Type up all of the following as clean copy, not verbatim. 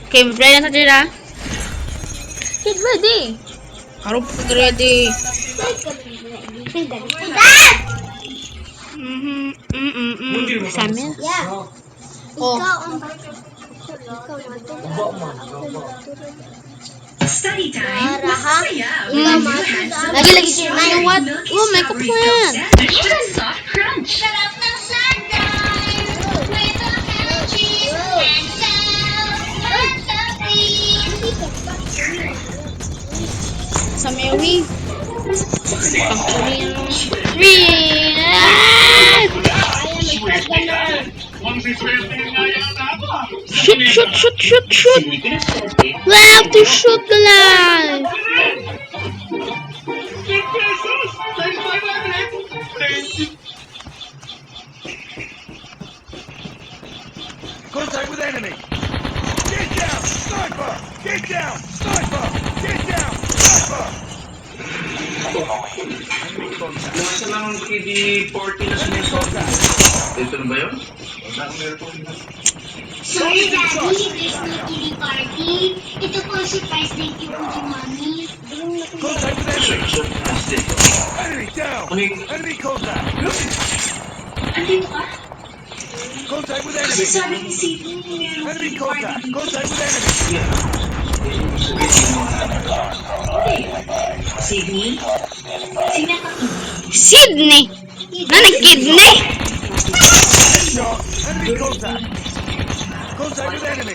Okay, ready na sa tira? Get ready. Harap ready. Samuel? Yeah. Oh. Study time. Raha. Lagi. You know what? Oh, may kaplan. Soft crunch. Sarap ng sunrise with a ham and cheese and lots of cream. Sa Mary. Pang-Korean. Three. Ah! Shoot. We have to shoot the line. Contact with enemy! Get down! Sniper! Get down! Sniper! Get down! Sniper! Nasa lang ang KD-40 na sinusoka. Dito na ba yun? Sorry, Daddy, this meeting party. Ito po surprise day kay Puji Mommy. Contact with enemy! So, dito. Enemy down! Enemy contact! Andito ka? Contact with Kasi enemy! sabi ni Sydney, meron Enemy meeting party contact! dito. Contact with enemy! Sydney? Sino ka? Sydney. Nanay kidney. Shot! Enemy contact! Contact with enemy!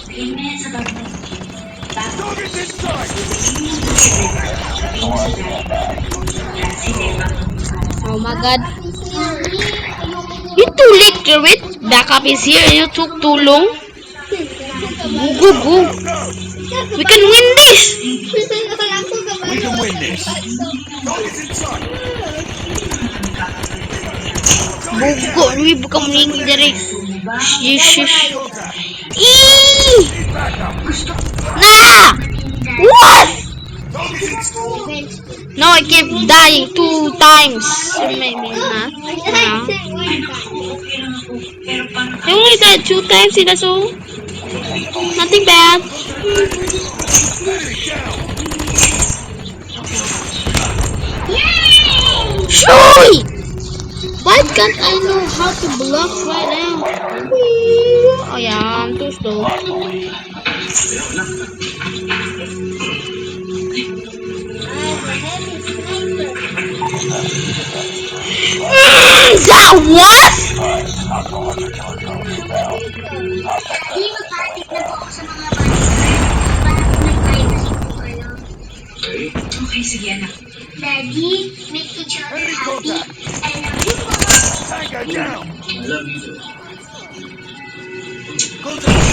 Tingnan yan sa bag mo. Target's inside! Oh my god. You too late, Jared. Backup is here and you took too long. Go. We can win this. We can win this! Target's inside! Go. We become ring direct. Shish. Contact! Eee! Need backup! Nah! What? Target's inside! No, I keep dying 2 times. Maybe, huh? I only died 2 times, that's all. Nothing bad. Enemy down! Shoy! Why can't I know how to block right now? Oh yeah, I'm too slow. That what? Hindi magpatik na po ako sa mga bata. Para po nag-privacy po kayo. Okay, sige anak. Daddy, make each other Enemy happy. contact! I love you po. Tango down! I love you too. Contact!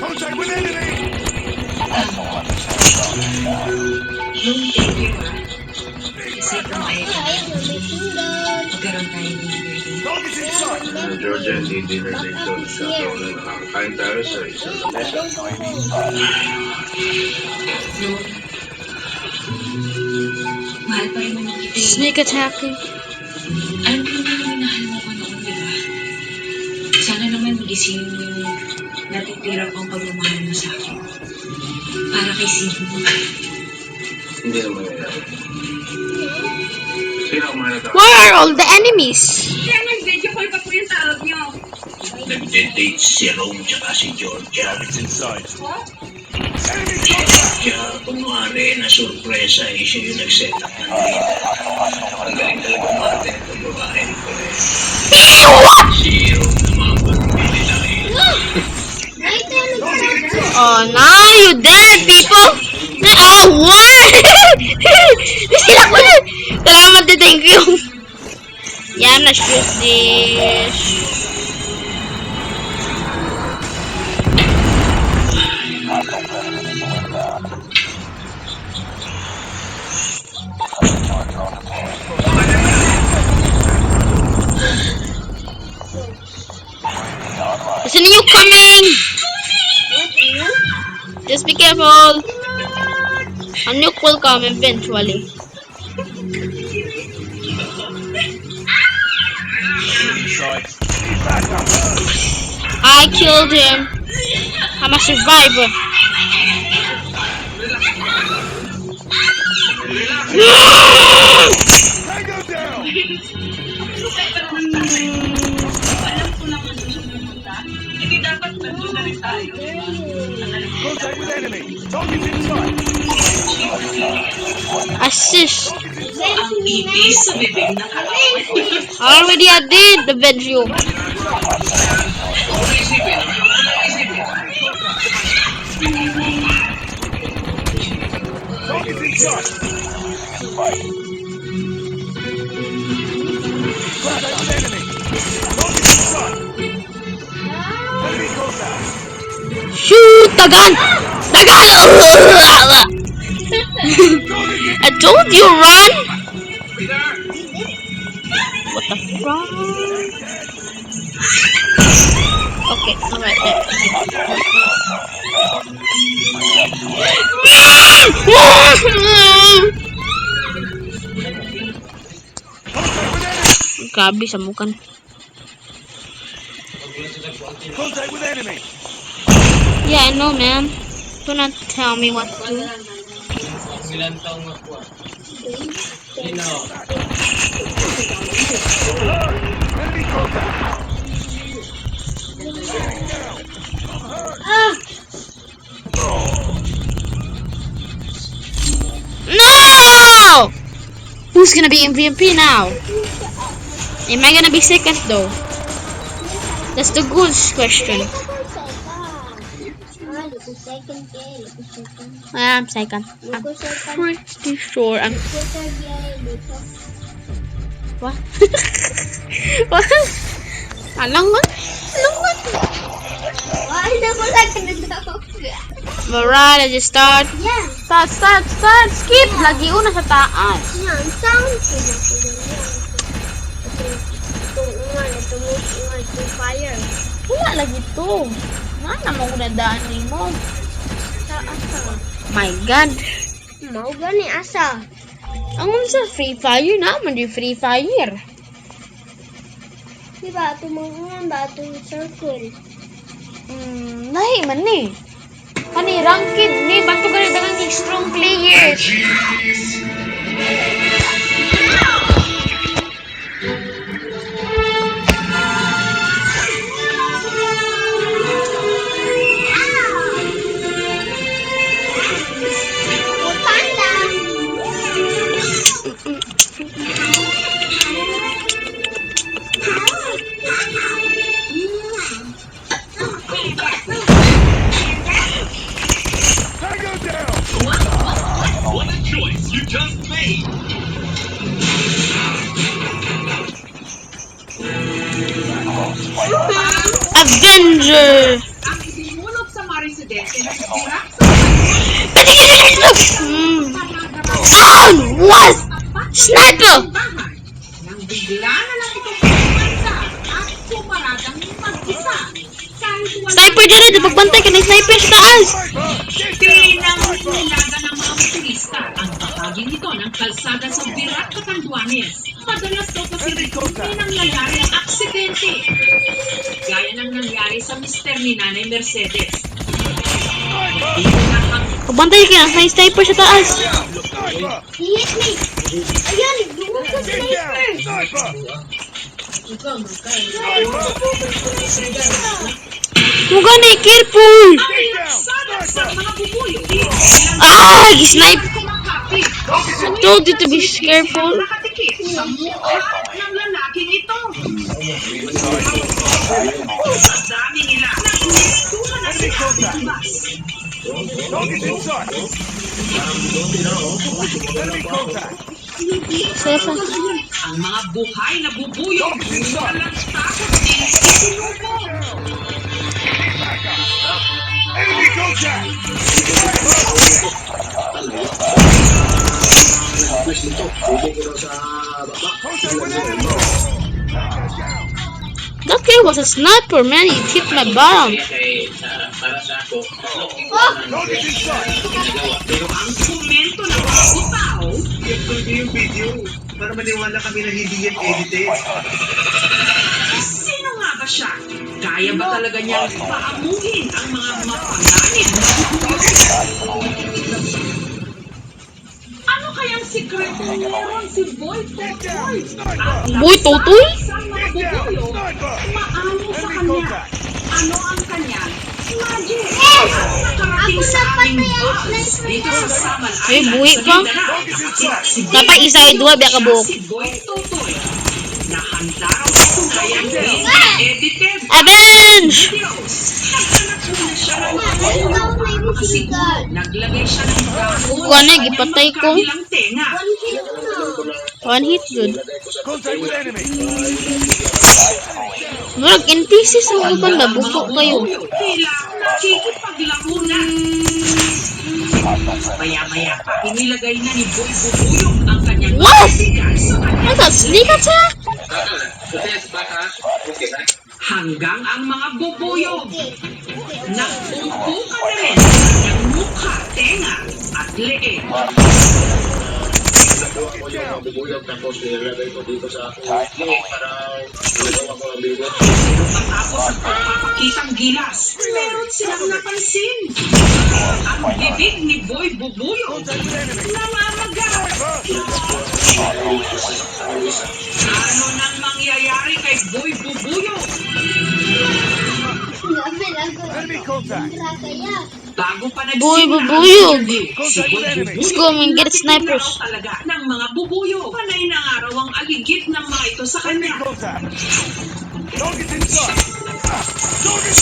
Contact with enemy! Yung thank you kasi kung kayo magkaroon tayo ng birthday. Target's inside! Georgia, hindi dinner dito. Nagkataon na nakakain tayo sa isang lamesa. Mahal pa rin naman kita eh. Snake attacking. Alam ko naman minahal mo ko noon, di ba? Sana naman gising yung natitira kong pagmamahal mo sa akin. Para kay Sydney. Hindi naman nangyayari. Sino ang mahal ka? Where are all the enemies? Kaya nag-video call pa po yung tawag niyo. Nagde-date si Rome tsaka si Georgia. Target's inside! What? Enemy contact! Kaya kunwari na sorpresa eh, siya yung nag-set up ng leader. Ang galing talaga umarte itong babae ko eh. Si Rome naman pagpili lang eh. Oh, now you dead, people! Oh, what? Sila ko na. Salamat din, thank you. Yeah, I'm not shoot this. Listen, you coming? Just be careful. A nuke will come eventually. side. Need backup. I killed him. I'm a survivor. Tango down. Contact with enemy. Target's inside. Assist. Ang ipis sa bibig ng kaaway. Already I did the video. Target's inside. Contact with enemy. Target's inside. Enemy contact. Shoot the gun. The gun. I told you run. What the fuck? Okay, alright there. Gabi sa mukan. Contact with enemy. Yeah, I know, man. Do not tell me what to do. Enemy contact. No! Who's gonna be MVP now? Am I gonna be second though? That's the good question. I'm second. I'm pretty sure I'm. What? What? Alang mo? Alright, let's start. Start. Skip. Lagi una sa taas. Wala lagi to. Mana mo kunadaan ni mo? My God. Mau gani asa? Ang sa Free Fire naman di Free Fire. Diba tumungan ba itong circle? Nahi man ni. Kani ranked ni bato gani dagang strong players. Tango down. What a choice you just made! Avenger. Ang isinulog sa mga residente na sisira Sound was sniper. bahay. Nang bigla na lang itong pagbansa at pumaradang mag-isa. Kahit wala Sniper dyan, pagbantay ka ng sniper sa taas. pinangunaga ng mga motorista ang bahagi nito ng kalsada sa Birak, Catanduanes. Madalas daw kasi rito may nangyayari ang aksidente. Gaya ng nangyari sa mister ni Nanay Mercedes. Pagbantay ka ng sniper sa taas. Sniper. Hit me! Ayan, lumog sa Get down. sniper! Sniper. Muga na, careful. Ang kalsada sa mga bubuyo. Snipe. Kumakapit. I told you to be careful. Nakatikip sa mukha ng lalaking ito. Ang dami nila. Nagtuwa na Enemy sila contact. ng bus. Target's inside. Enemy contact. Ang mga buhay na bubuyo. Walang takot din sinubog. Enemy contact. Contact with enemy. That guy was a sniper, man. He hit my bottom. Para sa ako, Target's inside. Pero ang komento ng mga tao, yung video para maniwala kami na hindi yan edited. Nagtataka siya. Kaya ba talaga niyang paamuhin ang mga mapanganib na bubuyo? Ano kayang sikreto meron si Boy Totoy? Boy Totoy? Sa mga bubuyo, maano sa kanya. Ano ang kanyang magic? Nakarating sa aming boss dito sa Samal Ay, Island buhi sa pa. Mindanao. Si Boy Dapat isa ay duwa, biya ka buhok. Si Boy Totoy. Nahanda raw ito kayang edited Avenge! videos. Naghanap muna siya ng mga kasigaw. Naglagay siya ng dahon Kuha na, gipatay ko. kabilang tenga. One hit good. Contact with enemy. Murag NPC sa uban na buko kayo. Tila nakikipaglaro na. Maya-maya pa, inilagay na ni Boy Bubuyog ang kanyang What? kasigaw sa kanyang Ano sa sneak attack? hanggang ang mga bubuyog. Nagpumpukan na rin ang kanyang mukha, tenga at leeg. Matapos ang pagpapakitang gilas, meron silang napansin. Ang bibig ni Boy Bubuyog namamagat. Ano nang mangyayari kay Boy Bubuyog? Enemy contact. Bago pa Boy nagsimula ang Bubuyog. interview, si Boy Let's go, man, get snipers. Pinaraw talaga ng mga bubuyog. Panay na nga raw ang aligid ng mga ito sa Enemy kanya. contact. Target inside. Target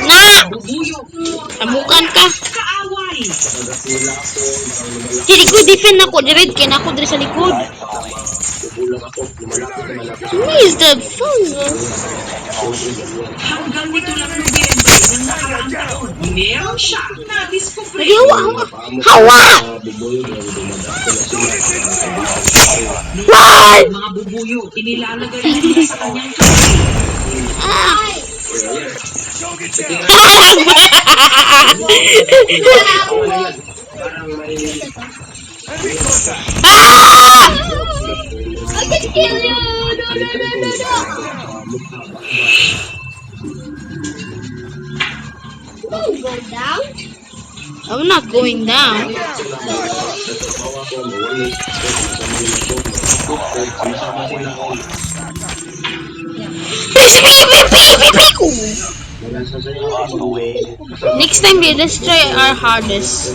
Na! Bubuyog. Tabukan ka. Kaaway. Dili ko defend ako. Dired kaya na ako diri sa likod. Who is the phone? Hanggang nito lang Nobyembre ng nakaraang taon, meron siya na discovery. Hawa! Hawa! Run! Mga bubuyog, inilalagay na niya sa kanyang kamay. Ah! Target down. Enemy contact. Ah! I can kill you! No! Don't go down. I'm not going down. Next time, let's try our hardest.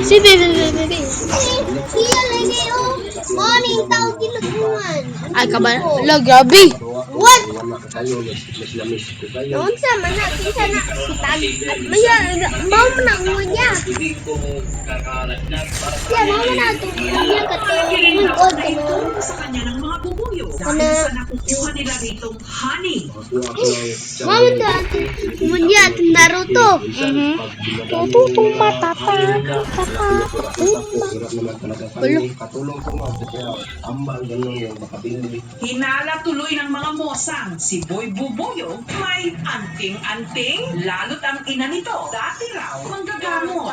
See, baby. Siya lagi oh. Morning tao kinukuhan. Ay, kaban. Ala, grabe. What? Noon sa mana, kinsa na kitag. At maya, mau na ngunya. Siya mau na tuloy katulong god no. Sa kanya ng mga bubuyog Ano? dahil sa nakukuha nila ritong honey. Mau na ngunya at Naruto. Tututo matata. Hinala tuloy ng mga mosang si Boy Bubuyog may anting-anting, lalo't ang ina nito dati raw manggagamot.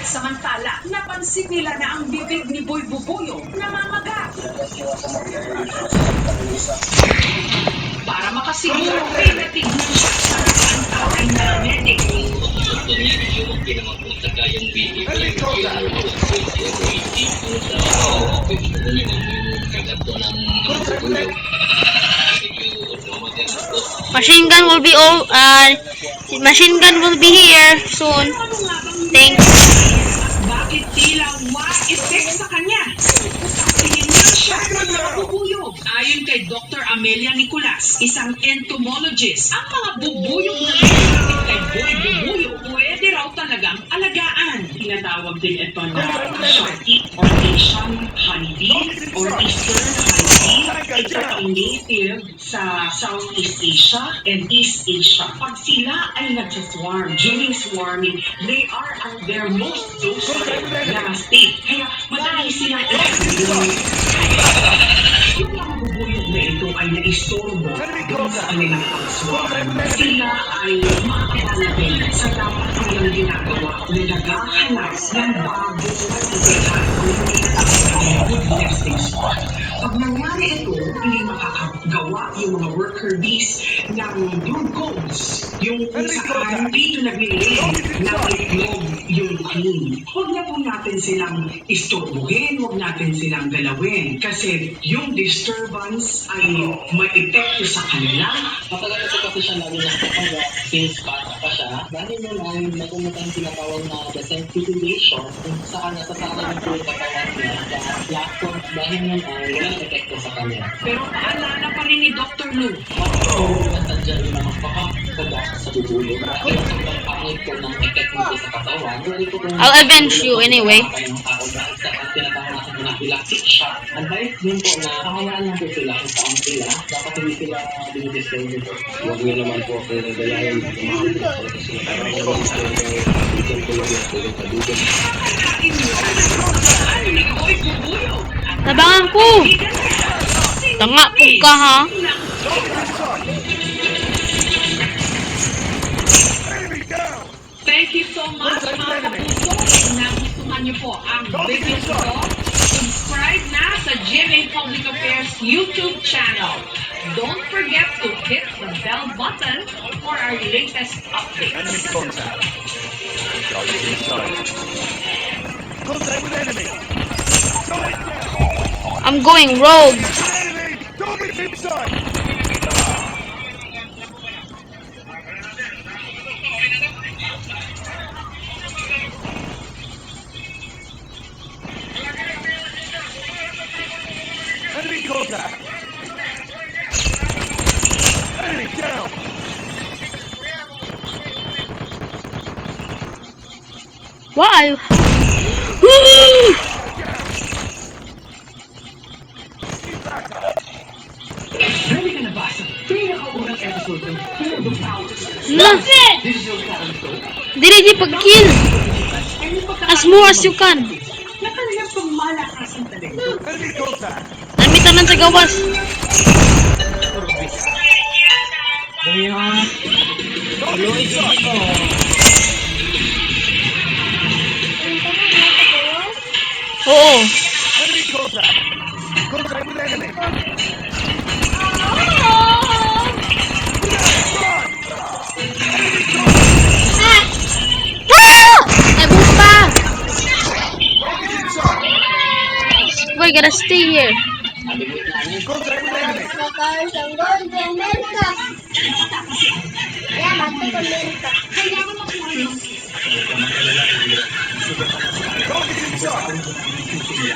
Samantala, napansin nila na ang bibig ni Boy Bubuyog namamagat. Para makasiguro, pinatignan siya sa nakantaway na medic. Enemy contact. Machine gun will be machine gun will be here soon. Thanks. Bakit tila wa-effect sa kanya? Tingin nga siya ng mga bubuyog. Ayon kay Dr. Amelia Nicolas, isang entomologist, ang mga bubuyog na ginamit kay Boy Bubuyog pwede raw talagang alagaan. Tinatawag din ito na Shorty or Asian honeybee or Eastern honeybee. Ito ay native sa Southeast Asia and East Asia. Pag sila ay nag-swarm, during swarming, they are at their most docile na state. Kaya madali sila yung mga bubuyog na ito ay naistorbo doon sa kanilang pag-swarm. Sila ay makakilala din sa dapat nilang ginagawa na naghahanap ng bagong katigahan o hindi nesting spot. Pag nangyari ito, hindi makakagawa yung mga worker bees ng brood combs. Yung kung saan dito naglilay na itlog yung queen. Huwag na po natin silang istorbohin, huwag natin silang galawin. Kasi yung disturbance ay may epekto sa kanila. Matagal kasi siya lagi nakakagawa since bata pa siya. Dahil nun ay napunta ang tinatawag na desensitization kung saan nasasanay po yung katawan niya sa platform dahil nun ay walang epekto sa kanya. Pero paalala pa rin ni Dr. Lu. Nandiyan yung mga makakagawa sa bubulong. Dahil sobrang pangit po ng epekto nito sa katawan. I'll avenge you anyway. Ng tao dahil sa tinatawag natin na elastic shock. Advice din po na kakayaan lang po sila kung saan sila. Dapat hindi sila dinidisplay nito. Huwag niyo naman po kung nagalayan ng mga kasi parang sa weekend ko lang yung tulong sa dugay. Tabangan ko! Tanga po ka ha? Enemy down! Thank you so much mga kapuso. Kung nagustuhan niyo po ang video ito, subscribe na sa GMA Public Affairs YouTube channel. Don't forget to hit the bell button for our latest Enemy updates. contact. Target inside. Contact with enemy. Target down. I'm going rogue. Enemy! Target inside. Enemy contact. Enemy down. Why? Ready ka na ba sa pinakaunang episode ng Food of House? Love it! Digital talent show? Dili di pag-kill. As more as you can. Nakalap kong malakas ang talento. Enemy contact. Nami tanan sa gawas. Target inside. Oo. Enemy contact. Contact with enemy. Ah! Nagbuka pa! Target inside. Boy, gotta stay here. Contact with enemy. Makain siyang golden America. Yan, bante ko America. Target inside.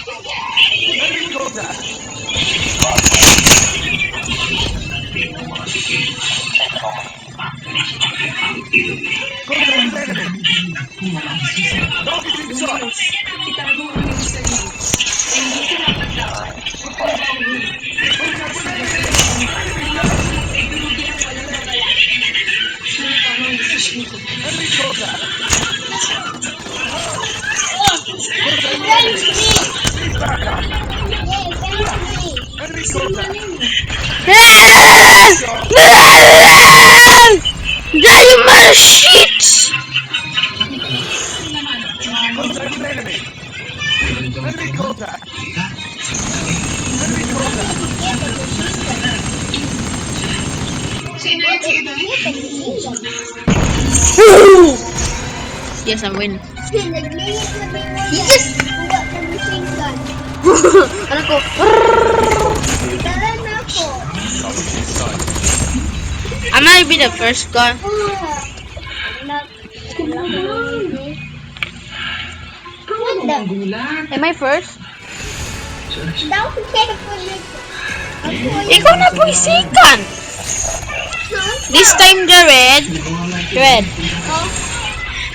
Enemy contact. Contact with enemy. Target inside. Enemy contact. Enemy contact. Dahil mga shit! Contact with enemy. Enemy contact. Enemy contact. Yes, I win. Yes! Kuha ng machine gun. Ano ko? Dala na ako. I might be the first guy. Am I first? Daw ko kaya ko nito. Ikaw na po isikan! This time, Jared. Jared.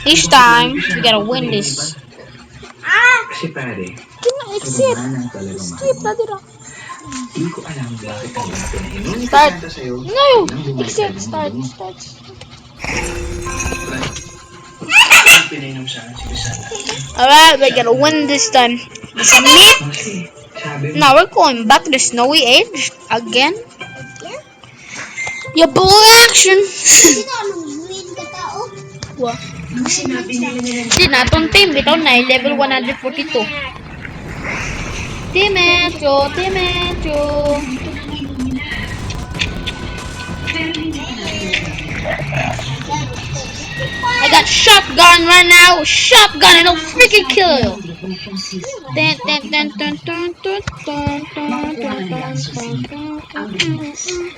This time, we gotta win this. Ah! Kasi pare, Exit. kagamanan talaga Skip na dito. Hindi ko alam bakit ang mga pinainom ko Start. yata sa'yo. No! nang bumalik Exit. ka ng Start. mundo. Start. Ang pinainom sa akin si Bisana. Alright, we gotta win this time. Submit. Kasi, sabi mo, Now we're going back to the snowy age again. Your blue action. Sino anong green ka tao? What? Di na, itong team, bitaw na, level 142. Temetro. I got shotgun right now. Shotgun and I'll freaking kill you.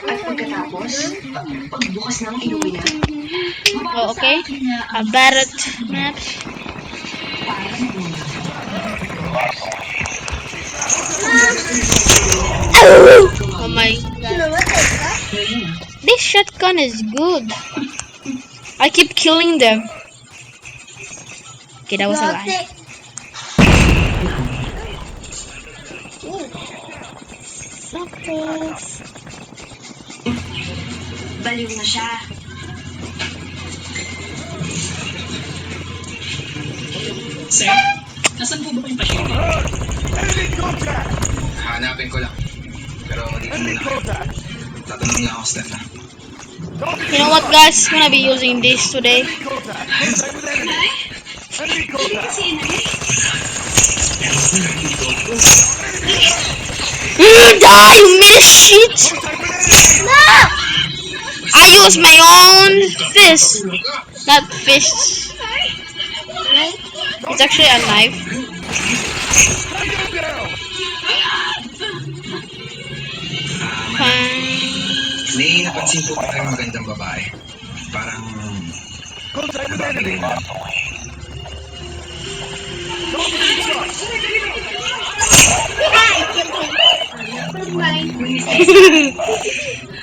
At pagkatapos, pagbukas ng inuwi na, Oh, okay. A barret maps. Oh my. This shotgun is good. I keep killing them. Okay, that was a lie. baliw na siya. Sir, nasan po ba yung pasyente? Enemy contact! Hanapin ko lang. Pero dito Enemy muna. contact! Tatanong lang ako, Steph na. You know what, guys? I'm gonna be using this today. Enemy contact! Contact with enemy! Enemy contact! Die, you misshit! Contact with enemy! No! I use my own fist, not fists. It's actually a knife. Tango down! Fine. May napansin po ba kayong magandang babae? Parang... Contact with enemy! Target shot!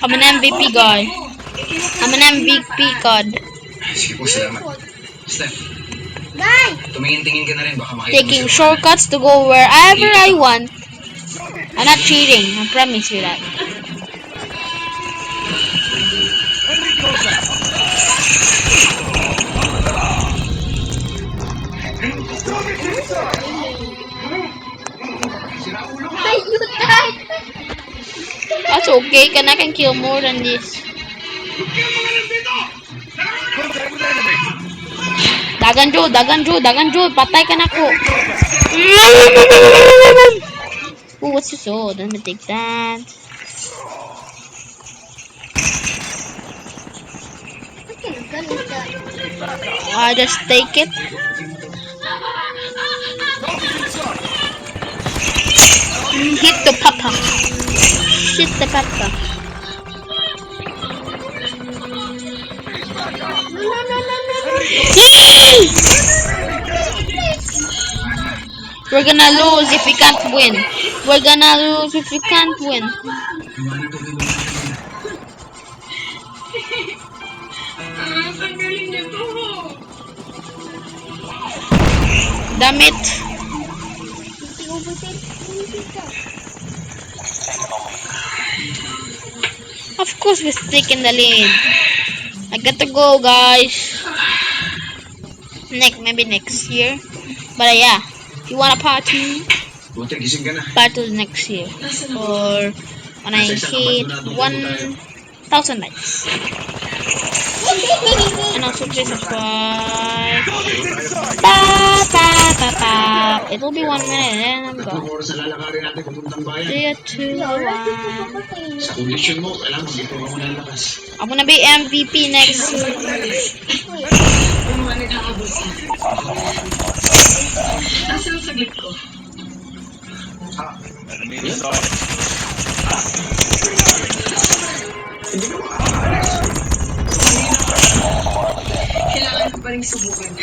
I'm an MVP guy. I'm an MVP god. Sige po, salamat. Steph, Guys! tumingin-tingin ka na rin. Baka makita Taking mo siya. shortcuts to go wherever I want. I'm not cheating. I promise you that. Enemy contact! Target inside! Ay, you died! That's okay. I can kill more than this. Contact with enemy! Dagan Joe. Patay ka na ko. Oh, what's your sword? Let me take that. What kind of gun is that? I just take it. Target inside! Hit the papa. Shit the papa. We're gonna lose if we can't win. We're gonna lose if we can't win. Ang galing nito. Damn it. Of course we're taking the lead. I got to go, guys. Maybe next year. But yeah, if you wanna party, Buti, gising ka na. party next year. Or when I hit 1,000 likes. And also please subscribe. It will be 1 minute and I'm gone. Tatlong oras na lalakarin natin papuntang bayan. 3, 2, 1. Sa kondisyon mo, kailangan mag-ito ka muna ng lakas. I'm gonna be MVP next. Nasaan saglit ko? Enemy inside! Kailangan ko pa rin subukan.